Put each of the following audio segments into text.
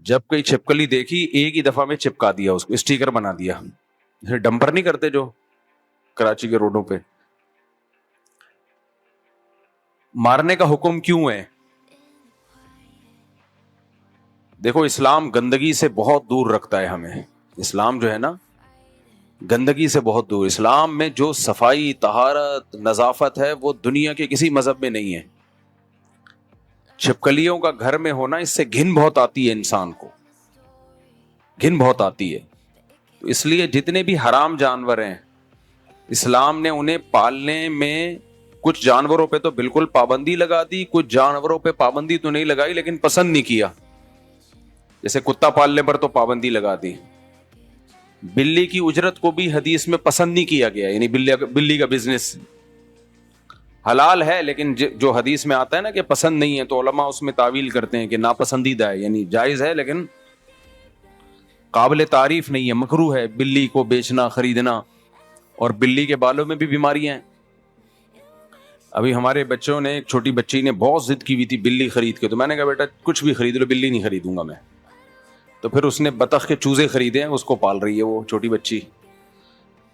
جب کوئی چھپکلی دیکھی ایک ہی دفعہ میں چپکا دیا, اس کو اسٹیکر بنا دیا. ڈمپر نہیں کرتے جو کراچی کے روڈوں پہ. مارنے کا حکم کیوں ہے؟ دیکھو اسلام گندگی سے بہت دور رکھتا ہے ہمیں. اسلام جو ہے نا گندگی سے بہت دور. اسلام میں جو صفائی, طہارت, نظافت ہے وہ دنیا کے کسی مذہب میں نہیں ہے. چھپکلیوں کا گھر میں ہونا, اس سے گھن بہت آتی ہے انسان کو, گھن بہت آتی ہے. تو اس لیے جتنے بھی حرام جانور ہیں اسلام نے انہیں پالنے میں کچھ جانوروں پہ تو بالکل پابندی لگا دی, کچھ جانوروں پہ پابندی تو نہیں لگائی لیکن پسند نہیں کیا. جیسے کتا پالنے پر تو پابندی لگا دی. بلی کی اجرت کو بھی حدیث میں پسند نہیں کیا گیا, یعنی بلی کا بزنس حلال ہے لیکن جو حدیث میں آتا ہے نا کہ پسند نہیں ہے, تو علماء اس میں تعویل کرتے ہیں کہ ناپسندیدہ ہے, یعنی جائز ہے لیکن قابل تعریف نہیں ہے, مکروہ ہے بلی کو بیچنا خریدنا. اور بلی کے بالوں میں بھی بیماریاں ہیں. ابھی ہمارے بچوں نے, ایک چھوٹی بچی نے بہت ضد کی ہوئی تھی بلی خرید کے, تو میں نے کہا بیٹا کچھ بھی خرید لو, بلی نہیں خریدوں گا میں. تو پھر اس نے بطخ کے چوزے خریدے ہیں, اس کو پال رہی ہے وہ چھوٹی بچی.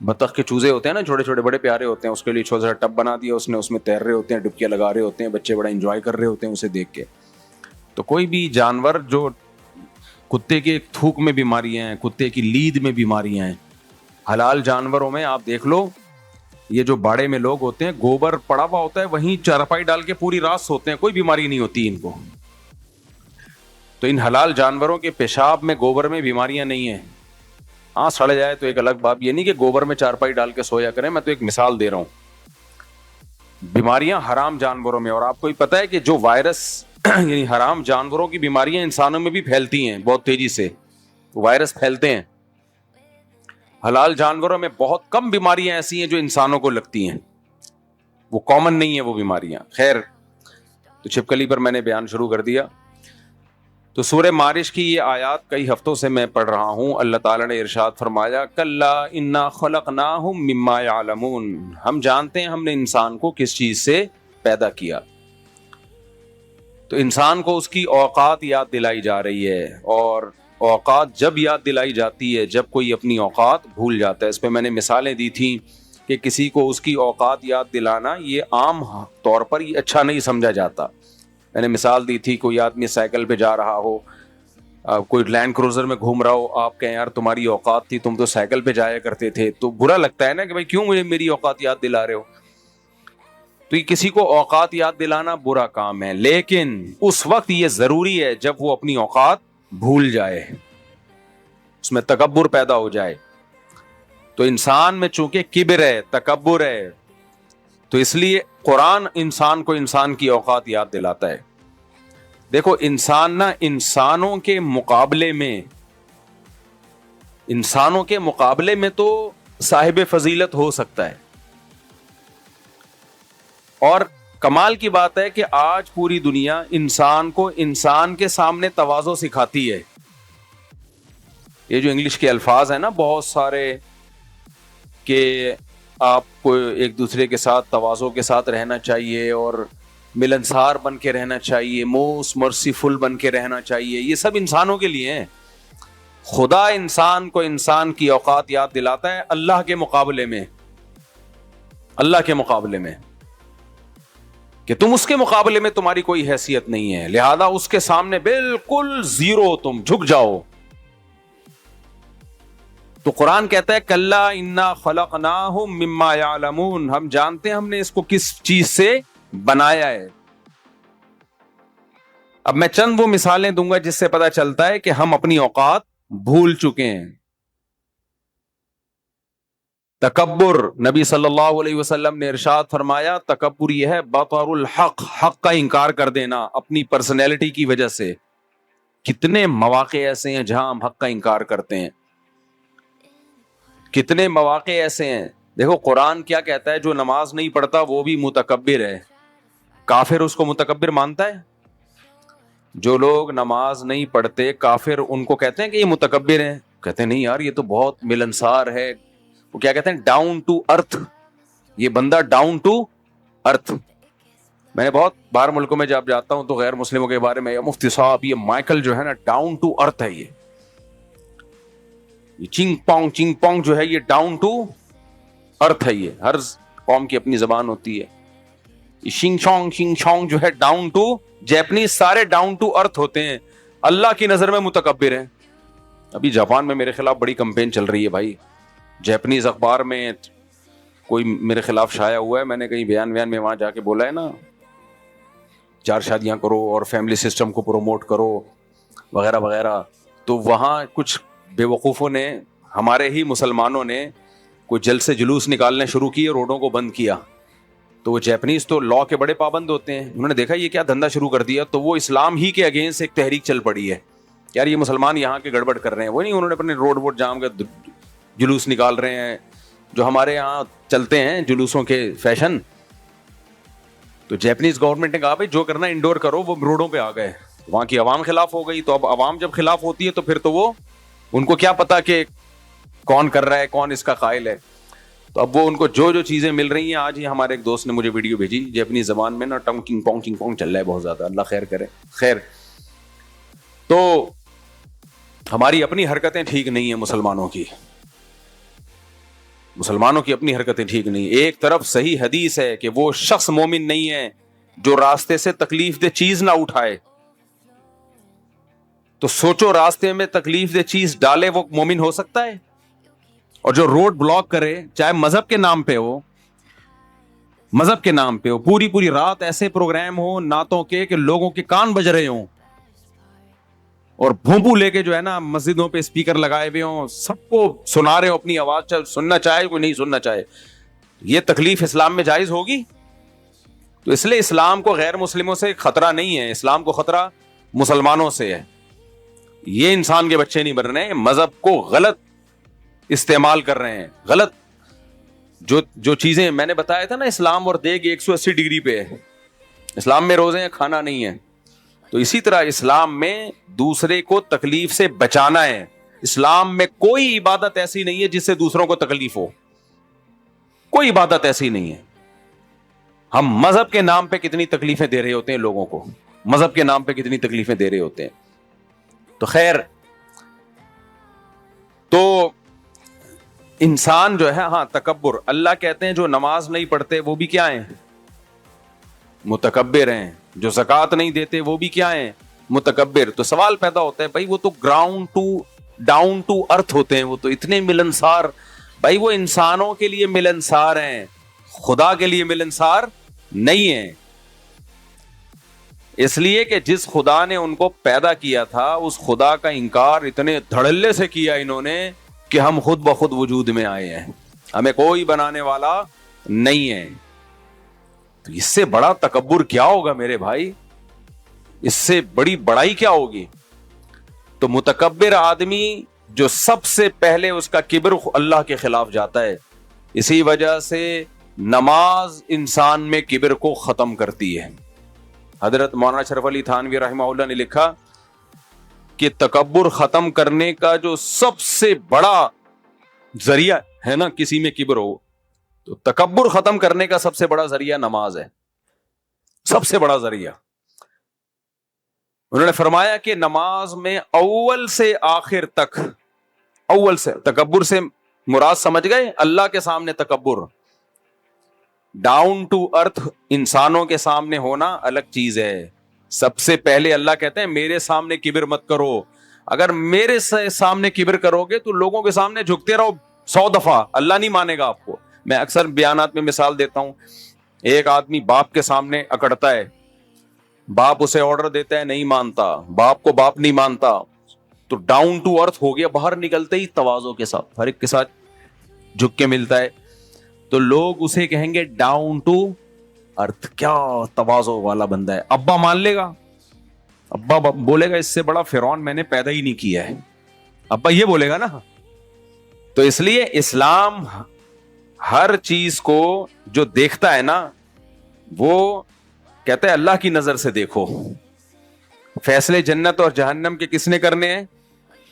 بطخ کے چوزے ہوتے ہیں نا چھوٹے چھوٹے, بڑے پیارے ہوتے ہیں, اس کے لیے چھوٹا سا ٹب بنا دیا اس نے, اس میں تیر رہے ہوتے ہیں, ڈبکیاں لگا رہے ہوتے ہیں, بچے بڑا انجوائے کر رہے ہوتے ہیں اسے دیکھ کے. تو کوئی بھی جانور جو کتے کے تھوک میں بیماریاں ہیں, کتے کی لید میں بیماریاں ہیں, حلال جانوروں میں آپ دیکھ لو, یہ جو باڑے میں لوگ ہوتے ہیں گوبر پڑا ہوا ہوتا ہے, وہیں چارپائی ڈال کے پوری رات سوتے ہیں, کوئی بیماری نہیں ہوتی ان کو. تو ان حلال جانوروں کے پیشاب میں گوبر میں بیماریاں نہیں ہیں. ہاں سڑ جائے تو ایک الگ بات, یہ نہیں کہ گوبر میں چارپائی ڈال کے سویا کریں, میں تو ایک مثال دے رہا ہوں. بیماریاں حرام جانوروں میں. اور آپ کو ہی پتا ہے کہ جو وائرس یعنی حرام جانوروں کی بیماریاں انسانوں میں بھی پھیلتی ہیں بہت تیزی سے, وائرس پھیلتے ہیں. حلال جانوروں میں بہت کم بیماریاں ایسی ہیں جو انسانوں کو لگتی ہیں, وہ کامن نہیں ہیں وہ بیماریاں. خیر, تو چھپکلی پر میں نے بیان شروع کر دیا. تو سورہ معارج کی یہ آیات کئی ہفتوں سے میں پڑھ رہا ہوں. اللہ تعالیٰ نے ارشاد فرمایا کلا انا خلقناہم مما یعلمون, ہم جانتے ہیں ہم نے انسان کو کس چیز سے پیدا کیا. تو انسان کو اس کی اوقات یاد دلائی جا رہی ہے, اور اوقات جب یاد دلائی جاتی ہے جب کوئی اپنی اوقات بھول جاتا ہے. اس پہ میں نے مثالیں دی تھیں کہ کسی کو اس کی اوقات یاد دلانا یہ عام طور پر یہ اچھا نہیں سمجھا جاتا. میں نے مثال دی تھی, کوئی آدمی سائیکل پہ جا رہا ہو, کوئی لینڈ کروزر میں گھوم رہا ہو, آپ کہیں یار تمہاری اوقات تھی, تم تو سائیکل پہ جایا کرتے تھے, تو برا لگتا ہے نا کہ بھائی کیوں مجھے میری اوقات یاد دلا رہے ہو. تو یہ کسی کو اوقات یاد دلانا برا کام ہے, لیکن اس وقت یہ ضروری ہے جب وہ اپنی اوقات بھول جائے, اس میں تکبر پیدا ہو جائے. تو انسان میں چونکہ کبر ہے, تکبر ہے, تو اس لیے قرآن انسان کو انسان کی اوقات یاد دلاتا ہے. دیکھو انسان نا انسانوں کے مقابلے میں تو صاحب فضیلت ہو سکتا ہے. اور کمال کی بات ہے کہ آج پوری دنیا انسان کو انسان کے سامنے تواضع سکھاتی ہے. یہ جو انگلش کے الفاظ ہیں نا بہت سارے, کہ آپ کو ایک دوسرے کے ساتھ تواضع کے ساتھ رہنا چاہیے, اور ملنسار بن کے رہنا چاہیے, موسٹ مرسیفل بن کے رہنا چاہیے, یہ سب انسانوں کے لیے ہیں. خدا انسان کو انسان کی اوقات یاد دلاتا ہے اللہ کے مقابلے میں, اللہ کے مقابلے میں, کہ تم اس کے مقابلے میں تمہاری کوئی حیثیت نہیں ہے, لہذا اس کے سامنے بالکل زیرو, تم جھک جاؤ. تو قرآن کہتا ہے کلا انا خلقناہم مما یعلمون, ہم جانتے ہیں ہم نے اس کو کس چیز سے بنایا ہے. اب میں چند وہ مثالیں دوں گا جس سے پتا چلتا ہے کہ ہم اپنی اوقات بھول چکے ہیں. تکبر, نبی صلی اللہ علیہ وسلم نے ارشاد فرمایا تکبر یہ ہے بطر الحق, حق کا انکار کر دینا اپنی پرسنالٹی کی وجہ سے. کتنے مواقع ایسے ہیں جہاں ہم حق کا انکار کرتے ہیں, کتنے مواقع ایسے ہیں. دیکھو قرآن کیا کہتا ہے, جو نماز نہیں پڑھتا وہ بھی متکبر ہے. کافر اس کو متکبر مانتا ہے؟ جو لوگ نماز نہیں پڑھتے کافر ان کو کہتے ہیں کہ یہ متکبر ہیں, کہتے ہیں نہیں یار یہ تو بہت ملنسار ہے. وہ کیا کہتے ہیں, ڈاؤن ٹو ارتھ, یہ بندہ ڈاؤن ٹو ارتھ. میں نے بہت باہر ملکوں میں جب جاتا ہوں تو غیر مسلموں کے بارے میں مفتی صاحب یہ مائیکل جو ہے نا ڈاؤن ٹو ارتھ ہے، یہ چنگ پونگ جو ہے یہ ڈاؤن ٹو ارتھ ہے، یہ ہر قوم کی اپنی زبان ہوتی ہے. شنگ شونگ جو ہے ڈاؤن ٹو، جیپنیز سارے ڈاؤن ٹو ارتھ ہوتے ہیں، اللہ کی نظر میں متکبر ہیں. ابھی جاپان میں میرے خلاف بڑی کمپین چل رہی ہے بھائی، جیپنیز اخبار میں کوئی میرے خلاف شائع ہوا ہے، میں نے کہیں بیان میں وہاں جا کے بولا ہے نا 4 شادیاں کرو اور فیملی سسٹم کو پروموٹ کرو وغیرہ وغیرہ. تو وہاں کچھ بے وقوفوں نے، ہمارے ہی مسلمانوں نے کوئی جلسے جلوس نکالنے شروع کیے، روڈوں کو بند کیا. تو وہ جیپنیز تو لا کے بڑے پابند ہوتے ہیں، انہوں نے دیکھا یہ کیا دھندا شروع کر دیا، تو وہ اسلام ہی کے اگینسٹ ایک تحریک چل پڑی ہے، یار یہ مسلمان یہاں کے گڑبڑ کر رہے ہیں. وہ نہیں، انہوں نے اپنے روڈ ووڈ جام کا جلوس نکال رہے ہیں جو ہمارے یہاں چلتے ہیں جلوسوں کے فیشن. تو جیپنیز گورنمنٹ نے کہا بھائی جو کرنا انڈور کرو، وہ روڈوں پہ آ گئے، وہاں کی عوام خلاف ہو گئی. تو اب عوام جب خلاف ہوتی ہے تو پھر تو وہ ان کو کیا پتا کہ کون کر رہا ہے، کون اس کا قائل ہے. تو اب وہ ان کو جو چیزیں مل رہی ہیں، آج ہی ہمارے ایک دوست نے مجھے ویڈیو بھیجی، جیپنیز زبان میں نا ٹنگ پونگ چل رہا ہے بہت زیادہ، اللہ خیر کرے. خیر، تو ہماری اپنی حرکتیں ٹھیک نہیں ہیں، مسلمانوں کی اپنی حرکتیں ٹھیک نہیں. ایک طرف صحیح حدیث ہے کہ وہ شخص مومن نہیں ہے جو راستے سے تکلیف دہ چیز نہ اٹھائے. تو سوچو، راستے میں تکلیف دہ چیز ڈالے وہ مومن ہو سکتا ہے؟ اور جو روڈ بلاک کرے، چاہے مذہب کے نام پہ ہو، پوری رات ایسے پروگرام ہو نعتوں کے کہ لوگوں کے کان بج رہے ہوں، اور بھونپو لے کے جو ہے نا مسجدوں پہ اسپیکر لگائے ہوئے ہوں، سب کو سنا رہے ہو اپنی آواز، سننا چاہے کوئی نہیں سننا چاہے. یہ تکلیف اسلام میں جائز ہوگی؟ تو اس لیے اسلام کو غیر مسلموں سے خطرہ نہیں ہے، اسلام کو خطرہ مسلمانوں سے ہے. یہ انسان کے بچے نہیں بن رہے ہیں، مذہب کو غلط استعمال کر رہے ہیں، غلط. جو چیزیں میں نے بتایا تھا نا، اسلام اور دیگ 180 ڈگری پہ ہے. اسلام میں روزے ہیں، کھانا نہیں ہے. تو اسی طرح اسلام میں دوسرے کو تکلیف سے بچانا ہے. اسلام میں کوئی عبادت ایسی نہیں ہے جس سے دوسروں کو تکلیف ہو، کوئی عبادت ایسی نہیں ہے. ہم مذہب کے نام پہ کتنی تکلیفیں دے رہے ہوتے ہیں لوگوں کو، مذہب کے نام پہ کتنی تکلیفیں دے رہے ہوتے ہیں. تو خیر، تو انسان جو ہے، ہاں تکبر، اللہ کہتے ہیں جو نماز نہیں پڑھتے وہ بھی کیا ہیں؟ متکبر ہیں. جو زکوٰۃ نہیں دیتے وہ بھی کیا ہیں؟ متکبر. تو سوال پیدا ہوتا ہے بھائی وہ تو ڈاؤن ٹو ارتھ ہوتے ہیں، وہ تو اتنے ملنسار. بھائی وہ انسانوں کے لیے ملنسار ہیں، خدا کے لیے ملنسار نہیں ہیں. اس لیے کہ جس خدا نے ان کو پیدا کیا تھا، اس خدا کا انکار اتنے دھڑلے سے کیا انہوں نے کہ ہم خود بخود وجود میں آئے ہیں، ہمیں کوئی بنانے والا نہیں ہے. تو اس سے بڑا تکبر کیا ہوگا میرے بھائی؟ اس سے بڑی بڑائی کیا ہوگی؟ تو متکبر آدمی جو سب سے پہلے اس کا کبر اللہ کے خلاف جاتا ہے. اسی وجہ سے نماز انسان میں کبر کو ختم کرتی ہے. حضرت مولانا اشرف علی تھانوی رحمہ اللہ نے لکھا کہ تکبر ختم کرنے کا جو سب سے بڑا ذریعہ ہے نا، کسی میں کبر ہو تو تکبر ختم کرنے کا سب سے بڑا ذریعہ نماز ہے، سب سے بڑا ذریعہ. انہوں نے فرمایا کہ نماز میں اول سے آخر تک، اول سے، تکبر سے مراد سمجھ گئے؟ اللہ کے سامنے تکبر، ڈاؤن ٹو ارتھ انسانوں کے سامنے ہونا الگ چیز ہے. سب سے پہلے اللہ کہتے ہیں میرے سامنے کبر مت کرو. اگر میرے سامنے کبر کرو گے تو لوگوں کے سامنے جھکتے رہو 100 دفعہ، اللہ نہیں مانے گا آپ کو. میں اکثر بیانات میں مثال دیتا ہوں، ایک آدمی باپ کے سامنے اکڑتا ہے، باپ اسے آرڈر دیتا ہے نہیں مانتا، باپ کو باپ نہیں مانتا، تو ڈاؤن ٹو ارتھ ہو گیا، باہر نکلتے ہی تواضع کے ساتھ ہر ایک کے ساتھ جھک کے ملتا ہے. تو لوگ اسے کہیں گے ڈاؤن ٹو ارتھ، کیا تواضع والا بندہ ہے. ابا مان لے گا، ابا بولے گا اس سے بڑا فرعون میں نے پیدا ہی نہیں کیا ہے، ابا یہ بولے گا نا. تو اس لیے اسلام ہر چیز کو جو دیکھتا ہے نا، وہ کہتا ہے اللہ کی نظر سے دیکھو. فیصلے جنت اور جہنم کے کس نے کرنے ہیں؟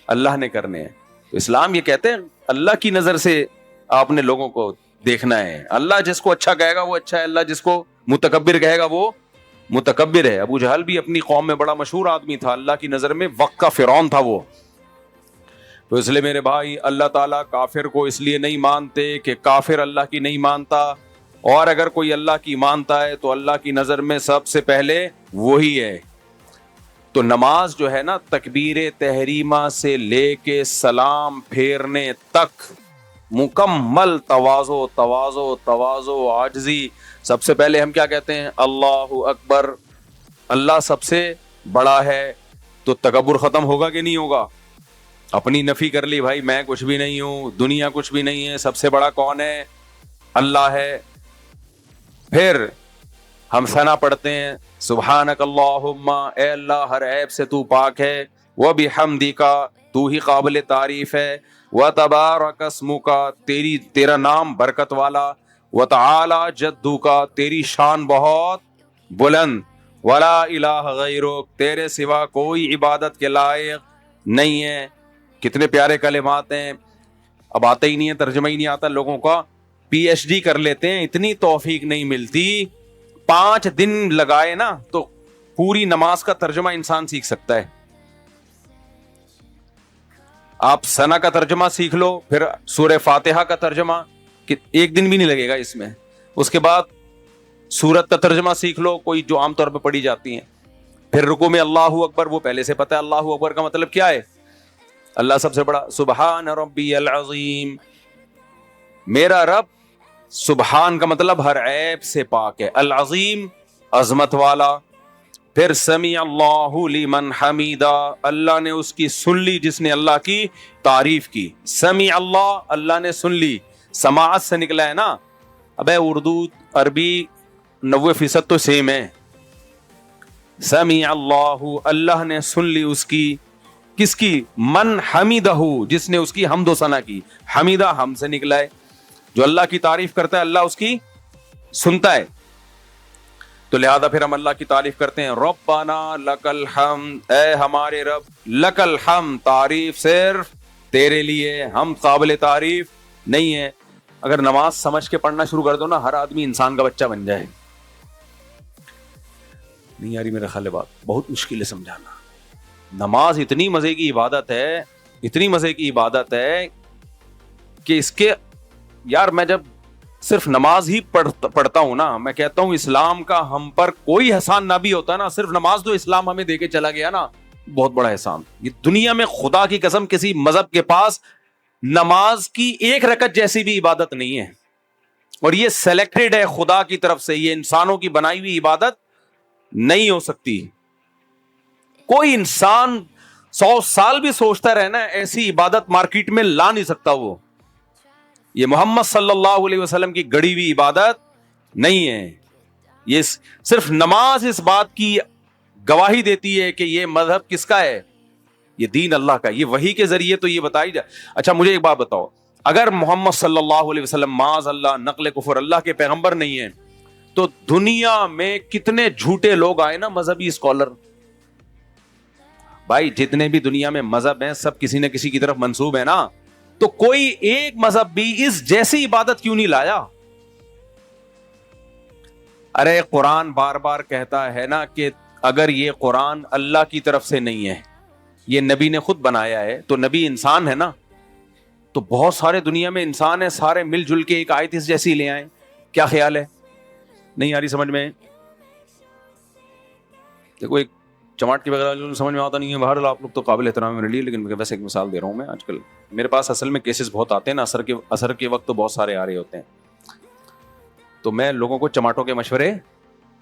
اللہ نے کرنے ہیں. تو اسلام یہ کہتے ہیں اللہ کی نظر سے آپ نے لوگوں کو دیکھنا ہے. اللہ جس کو اچھا کہے گا وہ اچھا ہے، اللہ جس کو متکبر کہے گا وہ متکبر ہے. ابو جہل بھی اپنی قوم میں بڑا مشہور آدمی تھا, اللہ کی نظر میں وقت کا فرعون تھا وہ. تو اس لیے میرے بھائی اللہ تعالیٰ کافر کو اس لیے نہیں مانتے کہ کافر اللہ کی نہیں مانتا, اور اگر کوئی اللہ کی مانتا ہے تو اللہ کی نظر میں سب سے پہلے وہی ہے. تو نماز جو ہے نا, تکبیر تحریمہ سے لے کے سلام پھیرنے تک مکمل تواضع عاجزی. سب سے پہلے ہم کیا کہتے ہیں؟ اللہ اکبر. اللہ سب سے بڑا ہے, تو تکبر ختم ہوگا کہ نہیں ہوگا؟ اپنی نفی کر لی, بھائی میں کچھ بھی نہیں ہوں, دنیا کچھ بھی نہیں ہے, سب سے بڑا کون ہے؟ اللہ ہے. پھر ہم ثنا پڑھتے ہیں, سبحانک اللہم, اے اللہ ہر عیب سے تو پاک ہے, وبحمدک, تو ہی قابل تعریف ہے, وتبارک اسمک, تیرا نام برکت والا, وتعالی جدک, تیری شان بہت بلند, ولا الہ غیرک, تیرے سوا کوئی عبادت کے لائق نہیں ہے. کتنے پیارے کلمات ہیں. اب آتا ہی نہیں ہے, ترجمہ ہی نہیں آتا لوگوں کا, پی ایچ ڈی کر لیتے ہیں, اتنی توفیق نہیں ملتی. 5 دن لگائے نا تو پوری نماز کا ترجمہ انسان سیکھ سکتا ہے. آپ ثنا کا ترجمہ سیکھ لو, پھر سورہ فاتحہ کا ترجمہ, کہ 1 دن بھی نہیں لگے گا اس میں. اس کے بعد سورت کا ترجمہ سیکھ لو, کوئی جو عام طور پہ پڑھی جاتی ہیں. پھر رکوع میں اللہ اکبر, وہ پہلے سے پتہ ہے اللہ اکبر کا مطلب کیا ہے, اللہ سب سے بڑا. سبحان ربی العظیم, میرا رب, سبحان کا مطلب ہر عیب سے پاک ہے, العظیم عظمت والا. پھر سمیع اللہ لمن حمیدہ, اللہ نے اس کی سن لی جس نے اللہ کی تعریف کی. سمیع اللہ, اللہ نے سن لی, سماعت سے نکلا ہے نا. ابے اردو عربی 90% تو سیم ہے. سمیع اللہ, اللہ نے سن لی اس کی, کس کی؟ من حمیدہ, جس نے اس کی حمد و ثنا کی. حمیدہ ہم سے نکلا ہے, جو اللہ کی تعریف کرتا ہے اللہ اس کی سنتا ہے. تو لہذا پھر ہم اللہ کی تعریف کرتے ہیں, ربنا لک الحمد, اے ہمارے رب, لک الحمد, تعریف صرف تیرے لیے, ہم قابل تعریف نہیں ہے. اگر نماز سمجھ کے پڑھنا شروع کر دو نا, ہر آدمی انسان کا بچہ بن جائے. نہیں یاری میرا خیال ہے بات بہت مشکل ہے سمجھانا. نماز اتنی مزے کی عبادت ہے, اتنی مزے کی عبادت ہے کہ اس کے, یار میں جب صرف نماز ہی پڑھتا ہوں نا, میں کہتا ہوں اسلام کا ہم پر کوئی احسان نہ بھی ہوتا نا, صرف نماز تو اسلام ہمیں دے کے چلا گیا نا, بہت بڑا احسان. یہ دنیا میں خدا کی قسم کسی مذہب کے پاس نماز کی 1 رکعت جیسی بھی عبادت نہیں ہے, اور یہ سلیکٹڈ ہے خدا کی طرف سے, یہ انسانوں کی بنائی ہوئی عبادت نہیں ہو سکتی. کوئی انسان 100 سال بھی سوچتا رہنا, ایسی عبادت مارکیٹ میں لا نہیں سکتا وہ. یہ محمد صلی اللہ علیہ وسلم کی گڑی ہوئی عبادت نہیں ہے. یہ صرف نماز اس بات کی گواہی دیتی ہے کہ یہ مذہب کس کا ہے, یہ دین اللہ کا. یہ وحی کے ذریعے تو یہ بتائی جائے. اچھا مجھے ایک بات بتاؤ, اگر محمد صلی اللہ علیہ وسلم معاذ اللہ نقل کفر اللہ کے پیغمبر نہیں ہیں, تو دنیا میں کتنے جھوٹے لوگ آئے نا مذہبی اسکالر. بھائی جتنے بھی دنیا میں مذہب ہیں سب کسی نہ کسی کی طرف منسوب ہے نا, تو کوئی ایک مذہب بھی اس جیسی عبادت کیوں نہیں لایا؟ ارے قرآن بار بار کہتا ہے نا کہ اگر یہ قرآن اللہ کی طرف سے نہیں ہے, یہ نبی نے خود بنایا ہے, تو نبی انسان ہے نا, تو بہت سارے دنیا میں انسان ہیں, سارے مل جل کے ایک آیت اس جیسی لے آئیں. کیا خیال ہے؟ نہیں آ رہی سمجھ میں؟ دیکھو ایک چماٹ کے بغیر سمجھ میں آتا نہیں ہے. بہرحال آپ لوگ تو قابل احترام میرے لیے, لیکن ویسے ایک مثال دے رہا ہوں میں. آج کل میرے پاس اصل میں کیسز بہت آتے ہیں نا, اثر کے وقت تو بہت سارے آ رہے ہوتے ہیں, تو میں لوگوں کو چماٹوں کے مشورے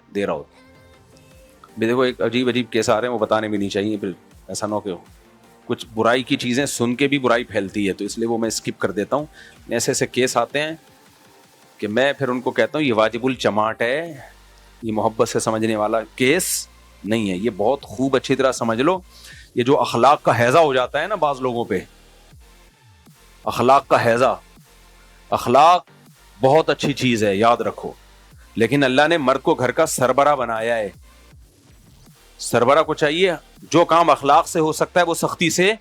دے رہا ہوتا. دیکھو ایک عجیب کیس آ رہے ہیں, وہ بتانے بھی نہیں چاہیے, پھر ایسا نہ ہو کہ کچھ برائی کی چیزیں سن کے بھی برائی پھیلتی ہے, تو اس لیے وہ میں اسکپ کر دیتا ہوں. ایسے کیس آتے ہیں کہ میں پھر ان کو کہتا ہوں یہ واجب الچماٹ ہے, یہ محبت سے سمجھنے والا کیس نہیں ہے. یہ بہت خوب اچھی طرح سمجھ لو, یہ جو اخلاق کا ہیضہ ہو جاتا ہے نا بعض لوگوں پہ, اخلاق کا ہیضہ, اخلاق بہت اچھی چیز ہے یاد رکھو, لیکن اللہ نے مرد کو گھر کا سربراہ بنایا ہے. سربراہ کو چاہیے جو کام اخلاق سے ہو سکتا ہے وہ سختی سے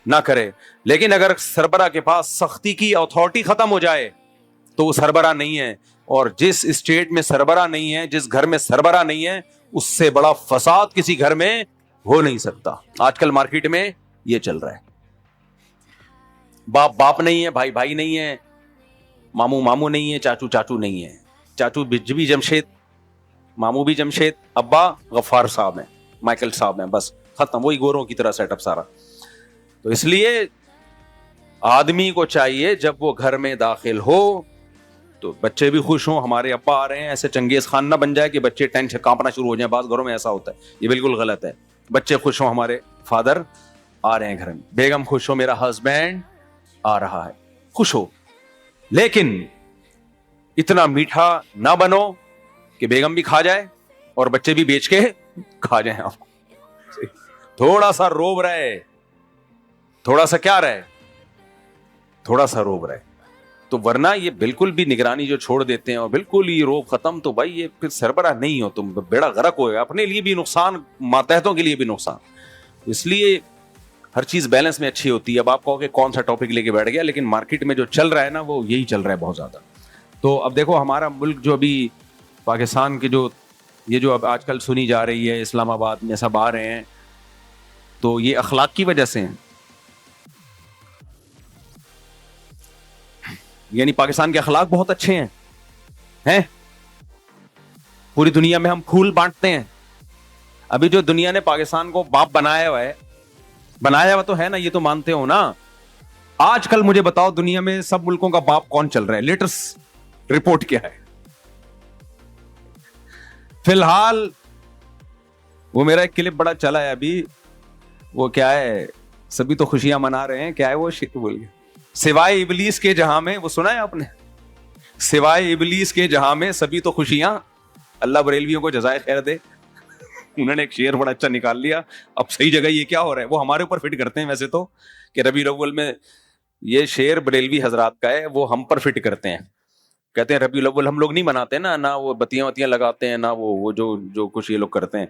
نہ کرے, لیکن اگر سربراہ کے پاس سختی کی اتھارٹی ختم ہو جائے تو وہ سربراہ نہیں ہے. اور جس اسٹیٹ میں سربراہ نہیں ہے, جس گھر میں سربراہ نہیں ہے, اس سے بڑا فساد کسی گھر میں ہو نہیں سکتا. آج کل مارکیٹ میں یہ چل رہا ہے. باپ باپ نہیں ہے, بھائی بھائی نہیں ہے, ماموں ماموں نہیں ہے, چاچو چاچو نہیں ہے. چاچو بھی جمشید, ماموں بھی جمشید, ابا غفار صاحب ہیں, مائیکل صاحب ہیں, بس ختم. وہی گوروں کی طرح سیٹ اپ سارا. تو اس لیے آدمی کو چاہیے جب وہ گھر میں داخل ہو تو بچے بھی خوش ہوں, ہمارے ابا آ رہے ہیں, ایسے چنگیز خان نہ بن جائے کہ بچے ٹینشن کانپنا شروع ہو جائیں. بعض گھروں میں ایسا ہوتا ہے, یہ بالکل غلط ہے. بچے خوش ہوں ہمارے فادر آ رہے ہیں گھر میں, بیگم خوش ہو میرا ہسبینڈ آ رہا ہے, خوش ہو. لیکن اتنا میٹھا نہ بنو کہ بیگم بھی کھا جائے اور بچے بھی بیچ کے کھا جائیں. آپ کو تھوڑا سا روب رہے, تھوڑا سا کیا رہے, تھوڑا سا روب رہے. تو ورنہ یہ بالکل بھی نگرانی جو چھوڑ دیتے ہیں اور بالکل ہی روب ختم, تو بھائی یہ پھر سربراہ نہیں ہو, تم بیڑا غرق ہوئے, اپنے لیے بھی نقصان, ماتحتوں کے لیے بھی نقصان. اس لیے ہر چیز بیلنس میں اچھی ہوتی ہے. اب آپ کہو کہ کون سا ٹاپک لے کے بیٹھ گیا, لیکن مارکیٹ میں جو چل رہا ہے نا وہ یہی چل رہا ہے بہت زیادہ. تو اب دیکھو ہمارا ملک جو ابھی پاکستان کے جو یہ جو اب آج کل سنی جا رہی ہے, اسلام آباد میں سب آ رہے ہیں, تو یہ اخلاق کی وجہ سے ہیں. یعنی پاکستان کے اخلاق بہت اچھے ہیں, پوری دنیا میں ہم پھول بانٹتے ہیں. ابھی جو دنیا نے پاکستان کو باپ بنایا ہوا تو ہے نا, یہ تو مانتے ہو نا. آج کل مجھے بتاؤ دنیا میں سب ملکوں کا باپ کون چل رہا ہے, لیٹسٹ رپورٹ کیا ہے؟ فی الحال وہ میرا ایک کلپ بڑا چلا ہے ابھی, وہ کیا ہے, سبھی تو خوشیاں منا رہے ہیں, کیا ہے وہ بول گیا, سوائے ابلیس کے جہاں میں, وہ سنا ہے آپ نے, سوائے ابلیس کے جہاں میں سبھی تو خوشیاں. اللہ بریلویوں کو جزائے خیر دے, انہوں نے ایک شعر بڑا اچھا نکال لیا. اب صحیح جگہ یہ کیا ہو رہا ہے, وہ ہمارے اوپر فٹ کرتے ہیں ویسے تو, کہ ربیع الاول میں یہ شعر بریلوی حضرات کا ہے, وہ ہم پر فٹ کرتے ہیں. کہتے ہیں ربیع الاول ہم لوگ نہیں مناتے نا, نہ وہ بتیاں وتیاں لگاتے ہیں, نہ وہ جو کچھ یہ لوگ کرتے ہیں.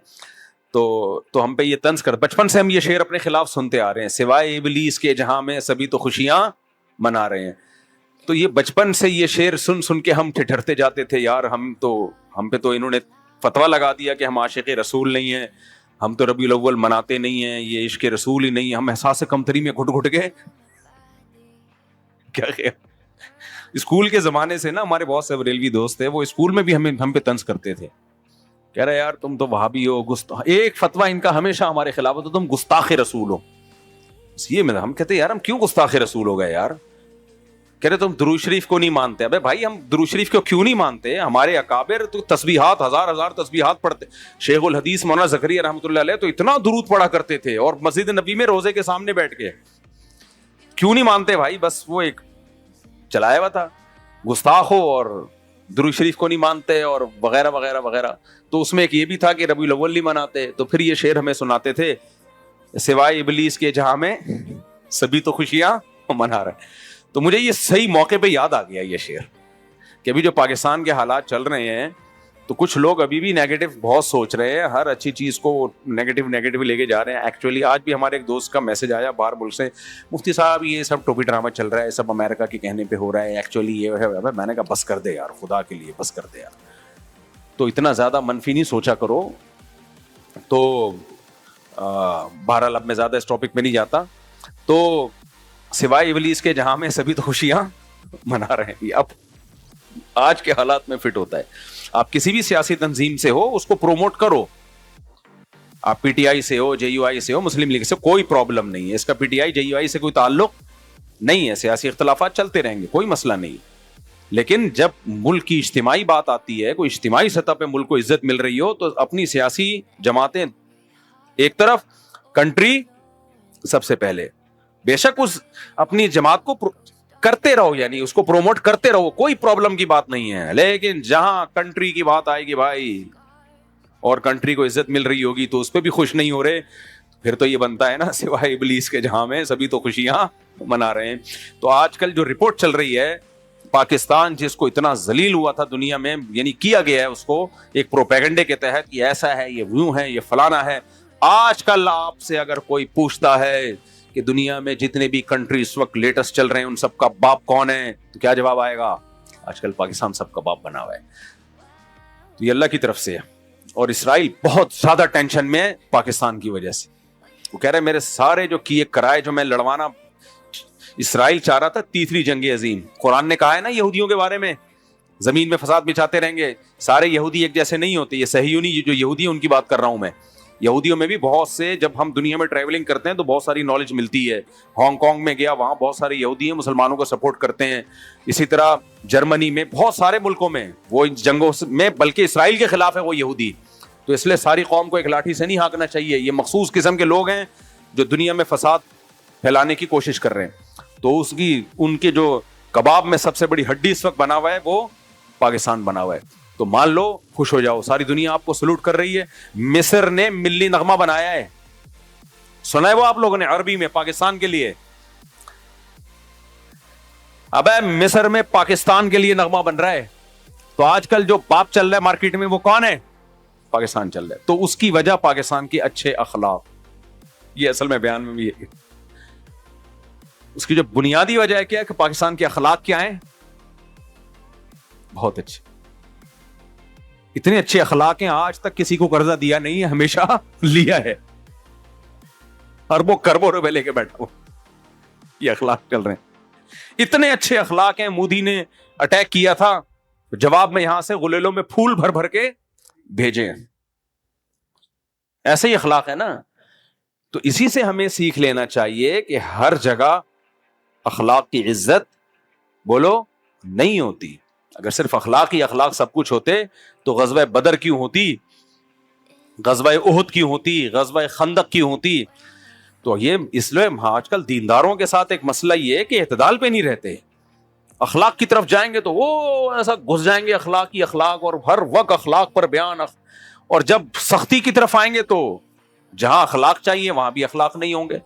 تو ہم پہ یہ طنز کرتے, بچپن سے ہم یہ شعر اپنے خلاف سنتے آ رہے ہیں, سوائے ابلیس کے جہاں میں سبھی تو خوشیاں منا رہے ہیں. تو یہ بچپن سے یہ شعر سن کے ہم ٹھٹھرتے جاتے تھے, یار ہم پہ تو انہوں نے فتویٰ لگا دیا کہ ہم عاشق رسول نہیں ہیں, ہم تو ربیع الاول مناتے نہیں ہیں, یہ عشق رسول ہی نہیں ہے. ہم احساس کمتری میں گھٹ کے کیا خیال. اسکول کے زمانے سے نا ہمارے بہت سے بریلوی دوست تھے, وہ اسکول میں بھی ہم پہ طنز کرتے تھے, کہہ رہے یار تم تو وہابی ہو, ایک فتویٰ ان کا ہمیشہ ہمارے خلاف ہوتا, تم گستاخ رسول ہو. یہ ہم کہتے یار ہم کیوں گستاخ رسول ہو گئے یار, کہہ رہے تم درود شریف کو نہیں مانتے. ابے بھائی ہم درود شریف کو کیوں نہیں مانتے, ہمارے اکابر تو تسبیحات ہزار تسبیحات پڑھتے. شیخ الحدیث مولانا زکریا رحمۃ اللہ علیہ تو اتنا درود پڑھا کرتے تھے, اور مسجد نبی میں روزے کے سامنے بیٹھ کے. کیوں نہیں مانتے بھائی, بس وہ ایک چلایا ہوا تھا, گستاخ ہو اور درود شریف کو نہیں مانتے اور وغیرہ وغیرہ وغیرہ. تو اس میں ایک یہ بھی تھا کہ ربیع الاول نہیں مناتے, تو پھر یہ شعر ہمیں سناتے تھے, سوائے ابلیس کے جہاں میں سبھی تو خوشیاں منا رہے ہیں. تو مجھے یہ صحیح موقع پہ یاد آ گیا یہ شعر, کہ ابھی جو پاکستان کے حالات چل رہے ہیں تو کچھ لوگ ابھی بھی نیگیٹو بہت سوچ رہے ہیں, ہر اچھی چیز کو نیگیٹو لے کے جا رہے ہیں. ایکچولی آج بھی ہمارے ایک دوست کا میسج آیا باہر ملک سے, مفتی صاحب یہ سب ٹوپی ڈرامہ چل رہا ہے, سب امریکہ کے کہنے پہ ہو رہا ہے, ایکچولی یہ ہے. میں نے کہا بس کر دے یار, خدا کے لیے بس کر دے یار, تو اتنا زیادہ منفی نہیں سوچا کرو. تو بہرحال اب میں زیادہ اس ٹاپک پہ نہیں جاتا. تو سوائے ابلیس کے جہاں میں سبھی تو خوشیاں منا رہے ہیں, اب آج کے حالات میں فٹ ہوتا ہے. آپ کسی بھی سیاسی تنظیم سے ہو اس کو پروموٹ کرو, آپ پی ٹی آئی سے ہو, جے یو آئی سے ہو, مسلم لیگ سے, کوئی پرابلم نہیں ہے. اس کا P T I J you آئی سے کوئی تعلق نہیں ہے, سیاسی اختلافات چلتے رہیں گے, کوئی مسئلہ نہیں. لیکن جب ملک کی اجتماعی بات آتی ہے, کوئی اجتماعی سطح پہ ملک کو عزت مل رہی ہو, تو اپنی سیاسی جماعتیں ایک طرف, کنٹری سب سے پہلے. بے شک اس اپنی جماعت کو کرتے رہو, یعنی اس کو پروموٹ کرتے رہو, کوئی پرابلم کی بات نہیں ہے. لیکن جہاں کنٹری کی بات آئے گی بھائی, اور کنٹری کو عزت مل رہی ہوگی, تو اس پہ بھی خوش نہیں ہو رہے, پھر تو یہ بنتا ہے نا سوائے ابلیس کے جہاں میں سبھی تو خوشیاں منا رہے ہیں. تو آج کل جو رپورٹ چل رہی ہے, پاکستان جس کو اتنا ذلیل ہوا تھا دنیا میں, یعنی کیا گیا ہے اس کو ایک پروپیگنڈے کے تحت, یہ ایسا ہے, یہ ویوں ہے, یہ فلانا ہے. آج کل آپ سے اگر کوئی پوچھتا ہے کہ دنیا میں جتنے بھی کنٹری اس وقت لیٹسٹ چل رہے ہیں ان سب کا باپ کون ہے, تو کیا جواب آئے گا؟ آج کل پاکستان سب کباب بنا ہوا ہے. تو یہ اللہ کی طرف سے ہے. اور اسرائیل بہت زیادہ ٹینشن میں ہے پاکستان کی وجہ سے. وہ کہہ رہے میرے سارے جو کیے کرائے جو میں لڑوانا, اسرائیل چاہ رہا تھا تیسری جنگ عظیم. قرآن نے کہا ہے نا یہودیوں کے بارے میں, زمین میں فساد بچاتے رہیں گے. سارے یہودی ایک جیسے نہیں ہوتے, یہ صہیونی جو یہودی ہیں ان کی بات کر رہا ہوں میں. یہودیوں میں بھی بہت سے, جب ہم دنیا میں ٹریولنگ کرتے ہیں تو بہت ساری نالج ملتی ہے. ہانگ کانگ میں گیا, وہاں بہت سارے یہودی ہیں, مسلمانوں کو سپورٹ کرتے ہیں. اسی طرح جرمنی میں, بہت سارے ملکوں میں وہ جنگوں میں, بلکہ اسرائیل کے خلاف ہے وہ یہودی. تو اس لیے ساری قوم کو ایک لاٹھی سے نہیں ہانکنا چاہیے. یہ مخصوص قسم کے لوگ ہیں جو دنیا میں فساد پھیلانے کی کوشش کر رہے ہیں. تو ان کے جو کباب میں سب سے بڑی ہڈی اس وقت بنا ہوا ہے وہ پاکستان بنا ہوا ہے. تو مان لو, خوش ہو جاؤ, ساری دنیا آپ کو سلوٹ کر رہی ہے. مصر نے ملی نغمہ بنایا ہے, سنا ہے وہ آپ لوگوں نے عربی میں پاکستان کے لیے. اب مصر میں پاکستان کے لیے نغمہ بن رہا ہے. تو آج کل جو باپ چل رہا ہے مارکیٹ میں وہ کون ہے؟ پاکستان چل رہا ہے. تو اس کی وجہ پاکستان کے اچھے اخلاق. یہ اصل میں بیان میں بھی ہے, اس کی جو بنیادی وجہ ہے کیا ہے کہ پاکستان کے اخلاق کیا ہیں؟ بہت اچھے, اتنے اچھے اخلاق ہیں, آج تک کسی کو قرضہ دیا نہیں ہے, ہمیشہ لیا ہے. اربوں کربوں روپے لے کے بیٹھا ہوں, یہ اخلاق چل رہے ہیں. اتنے اچھے اخلاق ہیں. مودی نے اٹیک کیا تھا, جواب میں یہاں سے غلیلوں میں پھول بھر بھر کے بھیجے. ایسے ہی اخلاق ہے نا. تو اسی سے ہمیں سیکھ لینا چاہیے کہ ہر جگہ اخلاق کی عزت بولو نہیں ہوتی. اگر صرف اخلاق ہی اخلاق سب کچھ ہوتے تو غزوہ بدر کیوں ہوتی, غزوہ احد کیوں ہوتی, غزوہ خندق کیوں ہوتی. تو یہ اس لیے آج کل دینداروں کے ساتھ ایک مسئلہ یہ ہے کہ اعتدال پہ نہیں رہتے. اخلاق کی طرف جائیں گے تو وہ ایسا گھس جائیں گے اخلاق ہی اخلاق, اور ہر وقت اخلاق پر بیان. اور جب سختی کی طرف آئیں گے تو جہاں اخلاق چاہیے وہاں بھی اخلاق نہیں ہوں گے.